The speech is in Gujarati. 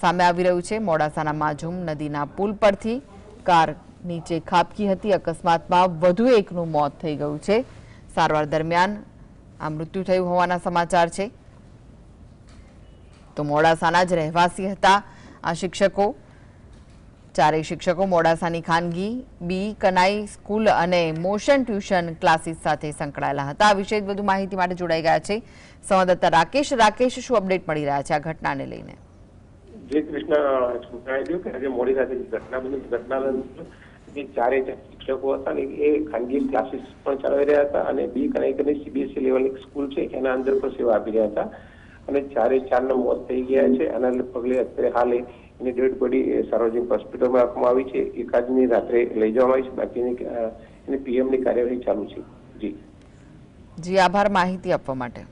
સામે આવી રહ્યું છે। મોડાસાના માઝૂમ નદીના પુલ પરથી કાર નીચે ખાબકી હતી। અકસ્માતમાં વધુ એકનું મોત થઈ ગયું છે। સારવાર દરમિયાન આ મૃત્યુ થયું હોવાના સમાચાર છે। તો મોડાસાના જ રહેવાસી હતા આ શિક્ષકો। ચારેય શિક્ષકો મોડાસાની ખાનગી બી કનાઈ સ્કૂલ અને મોશન ટ્યુશન ક્લાસીસ સાથે સંકળાયેલા હતા। આ વિશે વધુ માહિતી માટે જોડાઈ ગયા છે સંવાદદાતા રાકેશ। રાકેશ, શું અપડેટ મળી રહ્યા છે આ ઘટનાને લઈને? જય કૃષ્ણ। જણાવી દઉં કે આજે મોડી રાતે ઘટના બની। ઘટનાના જે ચારેય શિક્ષકો હતા ને એ ખાનગી ક્લાસીસ પણ ચલાવી રહ્યા હતા અને બી કનાઈ કરીને સીબીએસઈ લેવલની સ્કૂલ છે એના અંદર પણ સેવા આપી રહ્યા હતા અને ચારના મોત થઈ ગયા છે। આના પગલે અત્યારે હાલ એની ડેડ બોડી સાર્વજનિક હોસ્પિટલમાં રાખવામાં આવી છે। એકાદની રાત્રે લઈ જવામાં આવી છે, બાકીની એની પીએમની કાર્યવાહી ચાલુ છે। જી જી, આભાર માહિતી આપવા માટે।